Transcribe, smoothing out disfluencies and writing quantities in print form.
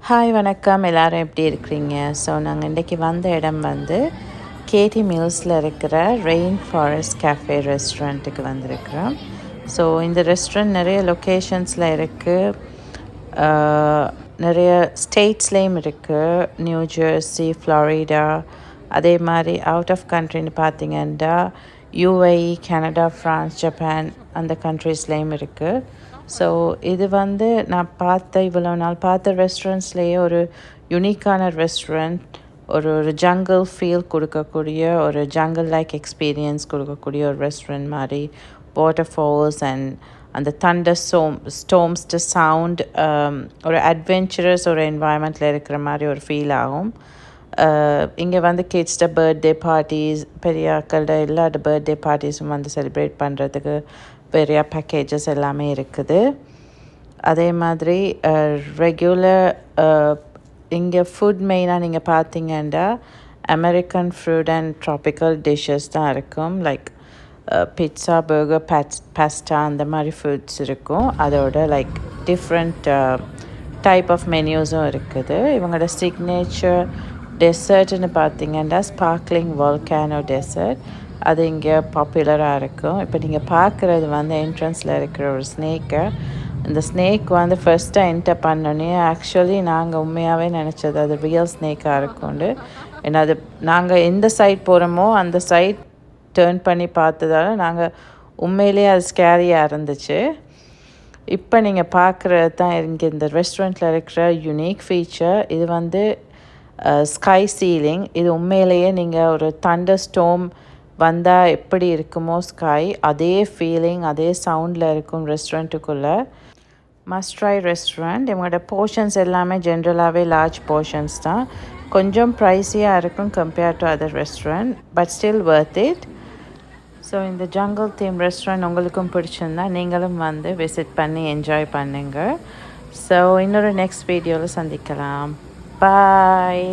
Hi வணக்கம், எல்லோரும் எப்படி இருக்கிறீங்க? ஸோ நாங்கள் இன்றைக்கி வந்த இடம் வந்து கேடி மில்ஸில் இருக்கிற ரெயின் ஃபாரஸ்ட் கேஃபே ரெஸ்டாரண்ட்டுக்கு வந்திருக்கிறோம். ஸோ இந்த ரெஸ்டாரண்ட் நிறைய லொக்கேஷன்ஸில் இருக்குது, நிறைய ஸ்டேட்ஸ்லேயும் இருக்குது. நியூ ஜெர்சி, ஃப்ளாரிடா, அதே மாதிரி அவுட் ஆஃப் கண்ட்ரின்னு பார்த்தீங்கன்னா யூஏஇ, கனடா, ஃப்ரான்ஸ், ஜப்பான் அந்த கண்ட்ரீஸ்லேயும் இருக்குது. ஸோ இது வந்து நான் இவ்வளோ நாள் பார்த்த ரெஸ்டாரண்ட்ஸ்லேயே ஒரு யுனிக்கான ரெஸ்டாரண்ட், ஒரு ஜங்கிள் ஃபீல் கொடுக்கக்கூடிய, ஒரு ஜங்கிள் லைக் எக்ஸ்பீரியன்ஸ் கொடுக்கக்கூடிய ஒரு ரெஸ்டாரண்ட் மாதிரி. வாட்டர் ஃபால்ஸ் அண்ட் அந்த தண்டர் ஸ்டோம்ஸ்டு சவுண்ட், ஒரு அட்வென்ச்சரஸ் ஒரு என்வாயன்மெண்ட்டில் இருக்கிற மாதிரி ஒரு ஃபீல் ஆகும். இங்கே வந்து கிட்ஸ்ட பர்த்டே பார்ட்டிஸ், பெரியாக்களோட எல்லா பர்த்டே பார்ட்டிஸும் வந்து செலிப்ரேட் பண்ணுறதுக்கு பெரிய பேக்கேஜஸ் எல்லாமே இருக்குது. அதே மாதிரி ரெகுலர் இங்கே ஃபுட் மெயினாக நீங்கள் பார்த்தீங்கன்னா American food and tropical dishes தான் இருக்கும். லைக் பிட்ஸா, பர்கர், பாஸ்டா அந்த மாதிரி ஃபுட்ஸ் இருக்கும். அதோட லைக் டிஃப்ரெண்ட் டைப் ஆஃப் மெனியூஸும் இருக்குது. இவங்களோட சிக்னேச்சர் டெசர்ட்னு பார்த்தீங்கன்னா ஸ்பார்க்லிங் வால்கானோ டெசர்ட், அது இங்கே பாப்புலராக இருக்கும். இப்போ நீங்கள் பார்க்குறது வந்து என்ட்ரன்ஸில் இருக்கிற ஒரு ஸ்னேக்கை. இந்த ஸ்னேக் வந்து ஃபஸ்ட்டாக என்டர் பண்ணோன்னே ஆக்சுவலி நாங்கள் உண்மையாகவே நினச்சது அது ரியல் ஸ்னேக்காக இருக்கும்ண்டு. ஏன்னா அது நாங்கள் எந்த சைட் போகிறோமோ அந்த சைட் டேர்ன் பண்ணி பார்த்ததால நாங்கள் உண்மையிலே அது ஸ்கேரியாக இருந்துச்சு. இப்போ நீங்கள் பார்க்குறது தான் இங்கே இந்த ரெஸ்டாரண்ட்டில் இருக்கிற யுனிக் ஃபீச்சர். இது வந்து ஸ்கை சீலிங். இது உண்மையிலேயே நீங்கள் ஒரு தண்டர் ஸ்டோம் வந்தால் எப்படி இருக்குமோ ஸ்கை, அதே ஃபீலிங் அதே சவுண்டில் இருக்கும் ரெஸ்டாரண்ட்டுக்குள்ளே. Must try restaurant. இவங்களோட போர்ஷன்ஸ் எல்லாமே ஜென்ரலாகவே லார்ஜ் போர்ஷன்ஸ் தான். கொஞ்சம் ப்ரைஸியாக இருக்கும் compared to other restaurant, but still worth it. So இந்த ஜங்கிள் தீம் ரெஸ்டாரண்ட் உங்களுக்கும் பிடிச்சிருந்தா நீங்களும் வந்து விசிட் பண்ணி என்ஜாய் பண்ணுங்கள். ஸோ இன்னொரு நெக்ஸ்ட் வீடியோவில் சந்திக்கலாம். பாய்.